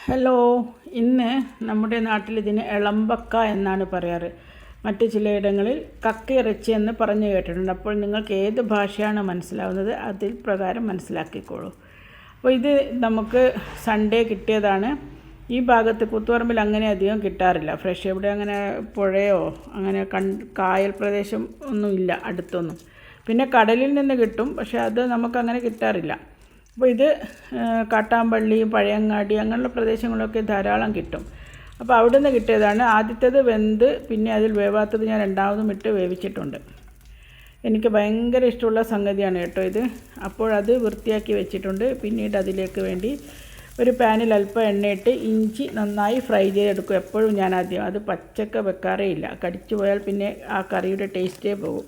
Hello, ഇന്ന് നമ്മുടെ നാട്ടിൽ ഇതിന് എളമ്പക്ക എന്നാണ് പറയാറ്. മറ്റ് ചിലയിടങ്ങളിൽ കക്കയിറച്ചി എന്ന് പറഞ്ഞു കേട്ടിട്ടുണ്ട്. അപ്പോൾ നിങ്ങൾക്ക് ഏത് ഭാഷയാണ് മനസ്സിലാവുന്നത് അതിൽ പ്രകാരം മനസ്സിലാക്കിക്കോളൂ. അപ്പോൾ ഇത് നമുക്ക് സൺഡേ കിട്ടിയതാണ്. ഈ ഭാഗത്ത് കൂത്തുപറമ്പിൽ അങ്ങനെ അധികം കിട്ടാറില്ല. ഫ്രഷ് ഇവിടെ അങ്ങനെ പുഴയോ അങ്ങനെ കായൽ പ്രദേശം ഒന്നുമില്ല അടുത്തൊന്നും. പിന്നെ കടലിൽ നിന്ന് കിട്ടും, പക്ഷേ അത് നമുക്കങ്ങനെ കിട്ടാറില്ല. അപ്പോൾ ഇത് കാട്ടാമ്പള്ളി, പഴയങ്ങാടി അങ്ങനെയുള്ള പ്രദേശങ്ങളൊക്കെ ധാരാളം കിട്ടും. അപ്പോൾ അവിടെ നിന്ന് കിട്ടിയതാണ്. ആദ്യത്തേത് വെന്ത് പിന്നെ അതിൽ വേവാത്തത് ഞാൻ രണ്ടാമതും ഇട്ട് വേവിച്ചിട്ടുണ്ട്. എനിക്ക് ഭയങ്കര ഇഷ്ടമുള്ള സംഗതിയാണ് കേട്ടോ ഇത്. അപ്പോൾ അത് വൃത്തിയാക്കി വെച്ചിട്ടുണ്ട്. പിന്നീട് അതിലേക്ക് വേണ്ടി ഒരു പാനിൽ അല്പം എണ്ണയിട്ട് ഇഞ്ചി നന്നായി ഫ്രൈ ചെയ്തെടുക്കും. എപ്പോഴും ഞാൻ ആദ്യം അത് പച്ചക്ക വെക്കാറേ ഇല്ല. കടിച്ചു പോയാൽ പിന്നെ ആ കറിയുടെ ടേസ്റ്റേ പോകും.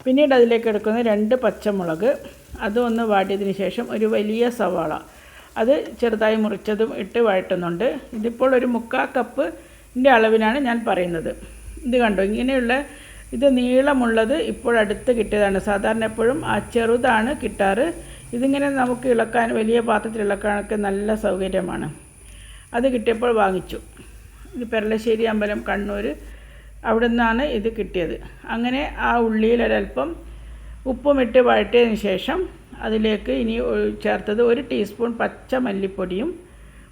പിന്നീട് അതിലേക്ക് എടുക്കുന്നത് 2 പച്ചമുളക്, അതൊന്ന് വാടിയതിന് ശേഷം ഒരു വലിയ സവാള, അത് ചെറുതായി മുറിച്ചതും ഇട്ട് വഴറ്റുന്നുണ്ട്. ഇതിപ്പോൾ ഒരു 3/4 കപ്പിൻ്റെ അളവിനാണ് ഞാൻ പറയുന്നത്. ഇത് കണ്ടോ, ഇങ്ങനെയുള്ള ഇത് നീളമുള്ളത് ഇപ്പോഴടുത്ത് കിട്ടിയതാണ്. സാധാരണ എപ്പോഴും ആ ചെറുതാണ് കിട്ടാറ്. ഇതിങ്ങനെ നമുക്ക് ഇളക്കാൻ, വലിയ പാത്രത്തിൽ ഇളക്കാനൊക്കെ നല്ല സൗകര്യമാണ്. അത് കിട്ടിയപ്പോൾ വാങ്ങിച്ചു. ഇത് പെരളശ്ശേരി അമ്പലം, കണ്ണൂർ, അവിടെ നിന്നാണ് ഇത് കിട്ടിയത്. അങ്ങനെ ആ ഉള്ളിയിൽ ഒരൽപ്പം ഉപ്പുമിട്ട് വഴറ്റിയതിന് ശേഷം അതിലേക്ക് ഇനി ചേർത്തത് 1 ടീസ്പൂൺ പച്ച മല്ലിപ്പൊടിയും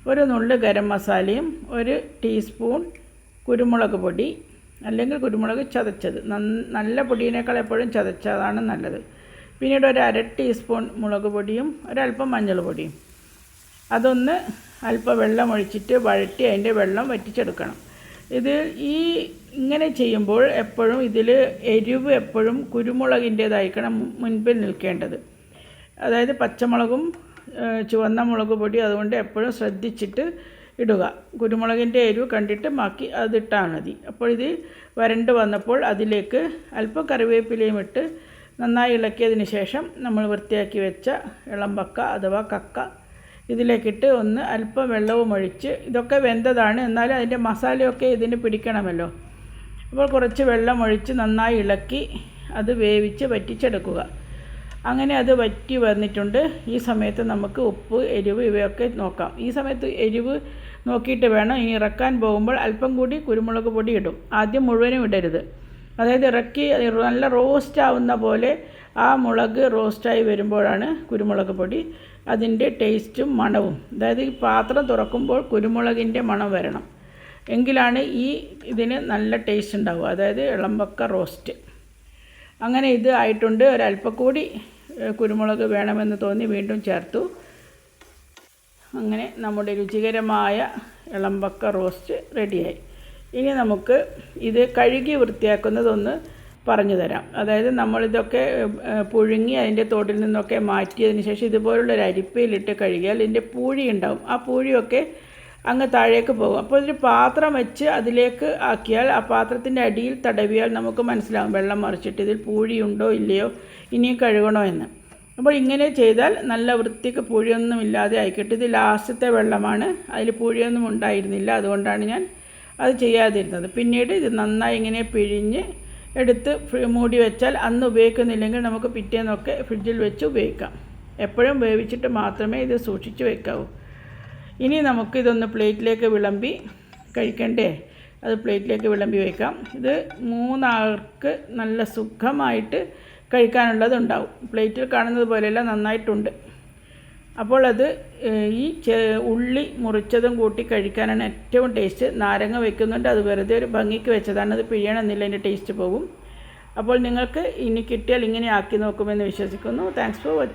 1 നുള്ള് ഗരം മസാലയും 1 ടീസ്പൂൺ കുരുമുളക് പൊടി, അല്ലെങ്കിൽ കുരുമുളക് ചതച്ചത്. നല്ല പൊടിയേക്കാൾ എപ്പോഴും ചതച്ചതാണ് നല്ലത്. പിന്നീട് 1/2 ടീസ്പൂൺ മുളക് പൊടിയും ഒരൽപ്പം മഞ്ഞൾ പൊടിയും. അതൊന്ന് അല്പം വെള്ളം ഒഴിച്ചിട്ട് വഴറ്റി അതിൻ്റെ വെള്ളം വറ്റിച്ചെടുക്കണം. ഇത് ഇങ്ങനെ ചെയ്യുമ്പോൾ എപ്പോഴും ഇതിൽ എരിവ് എപ്പോഴും കുരുമുളകിൻ്റേതായിരിക്കണം മുൻപിൽ നിൽക്കേണ്ടത്. അതായത് പച്ചമുളകും ചുവന്ന മുളക് പൊടി, അതുകൊണ്ട് എപ്പോഴും ശ്രദ്ധിച്ചിട്ട് ഇടുക. കുരുമുളകിൻ്റെ എരിവ് കണ്ടിട്ട് ബാക്കി അതിട്ടാൽ മതി. അപ്പോൾ ഇത് വരണ്ട് വന്നപ്പോൾ അതിലേക്ക് അല്പം കറിവേപ്പിലയും ഇട്ട് നന്നായി ഇളക്കിയതിന് ശേഷം നമ്മൾ വൃത്തിയാക്കി വെച്ച എളമ്പക്ക അഥവാ കക്ക ഇതിലേക്കിട്ട് ഒന്ന് അല്പം വെള്ളവും ഒഴിച്ച്, ഇതൊക്കെ വെന്തതാണ് എന്നാലും അതിൻ്റെ മസാലയൊക്കെ ഇതിന് പിടിക്കണമല്ലോ. അപ്പോൾ കുറച്ച് വെള്ളം ഒഴിച്ച് നന്നായി ഇളക്കി അത് വേവിച്ച് വറ്റിച്ചെടുക്കുക. അങ്ങനെ അത് വറ്റി വന്നിട്ടുണ്ട്. ഈ സമയത്ത് നമുക്ക് ഉപ്പ്, എരിവ് ഇവയൊക്കെ നോക്കാം. ഈ സമയത്ത് എരിവ് നോക്കിയിട്ട് വേണം. ഇനി ഇറക്കാൻ പോകുമ്പോൾ അല്പം കൂടി കുരുമുളക് പൊടി ഇടും. ആദ്യം മുഴുവനും ഇടരുത്. അതായത് ഇറക്കി നല്ല റോസ്റ്റ് ആവുന്ന പോലെ ആ മുളക് റോസ്റ്റായി വരുമ്പോഴാണ് കുരുമുളക് പൊടി അതിൻ്റെ ടേസ്റ്റും മണവും. അതായത് ഈ പാത്രം തുറക്കുമ്പോൾ കുരുമുളകിൻ്റെ മണം വരണം, എങ്കിലാണ് ഇതിന് നല്ല ടേസ്റ്റ് ഉണ്ടാവുക. അതായത് എളമ്പക്ക റോസ്റ്റ്. അങ്ങനെ ഇത് ആയിട്ടുണ്ട്. ഒരല്പം കൂടി കുരുമുളക് വേണമെന്ന് തോന്നി വീണ്ടും ചേർത്തു. അങ്ങനെ നമ്മുടെ രുചികരമായ എളമ്പക്ക റോസ്റ്റ് റെഡിയായി. ഇനി നമുക്ക് ഇത് കഴുകി വൃത്തിയാക്കുന്നതൊന്ന് പറഞ്ഞു തരാം. അതായത് നമ്മളിതൊക്കെ പുഴുങ്ങി അതിൻ്റെ തോട്ടിൽ നിന്നൊക്കെ മാറ്റിയതിന് ശേഷം ഇതുപോലുള്ളൊരു അരിപ്പയിലിട്ട് കഴുകിയാൽ ഇതിൻ്റെ പൂഴി ഉണ്ടാവും. ആ പൂഴിയൊക്കെ അങ്ങ് താഴേക്ക് പോകും. അപ്പോൾ ഒരു പാത്രം വെച്ച് അതിലേക്ക് ആക്കിയാൽ ആ പാത്രത്തിൻ്റെ അടിയിൽ തടവിയാൽ നമുക്ക് മനസ്സിലാകും വെള്ളം മറിച്ചിട്ട് ഇതിൽ പൂഴിയുണ്ടോ ഇല്ലയോ, ഇനിയും കഴുകണോ എന്ന്. അപ്പോൾ ഇങ്ങനെ ചെയ്താൽ നല്ല വൃത്തിക്ക് പൂഴിയൊന്നും ഇല്ലാതെ ആയിക്കിട്ടും. ഇത് ലാസ്റ്റത്തെ വെള്ളമാണ്, അതിൽ പൂഴിയൊന്നും ഉണ്ടായിരുന്നില്ല. അതുകൊണ്ടാണ് ഞാൻ അത് ചെയ്യാതിരുന്നത്. പിന്നീട് ഇത് നന്നായി ഇങ്ങനെ പിഴിഞ്ഞ് എടുത്ത് മൂടി വെച്ചാൽ അന്ന് ഉപയോഗിക്കുന്നില്ലെങ്കിൽ നമുക്ക് പിറ്റേന്നൊക്കെ ഫ്രിഡ്ജിൽ വെച്ച് ഉപയോഗിക്കാം. എപ്പോഴും വേവിച്ചിട്ട് മാത്രമേ ഇത് സൂക്ഷിച്ച് വെക്കാവൂ. ഇനി നമുക്കിതൊന്ന് പ്ലേറ്റിലേക്ക് വിളമ്പി കഴിക്കണ്ടേ, അത് പ്ലേറ്റിലേക്ക് വിളമ്പി വയ്ക്കാം. ഇത് 3 ആൾക്ക് നല്ല സുഖമായിട്ട് കഴിക്കാനുള്ളതുണ്ടാവും. പ്ലേറ്റിൽ കാണുന്നത് പോലെയല്ല, നന്നായിട്ടുണ്ട്. അപ്പോൾ അത് ഈ ഉള്ളി മുറിച്ചതും കൂട്ടി കഴിക്കാനാണ് ഏറ്റവും ടേസ്റ്റ്. നാരങ്ങ വെക്കുന്നുണ്ട്, അത് വെറുതെ ഒരു ഭംഗിക്ക് വെച്ചതാണ്. അത് പിഴിയണമെന്നില്ല, അതിൻ്റെ ടേസ്റ്റ് പോകും. അപ്പോൾ നിങ്ങൾക്ക് ഇനി കിട്ടിയാൽ ഇങ്ങനെ ആക്കി നോക്കുമെന്ന് വിശ്വസിക്കുന്നു. Thanks for watching.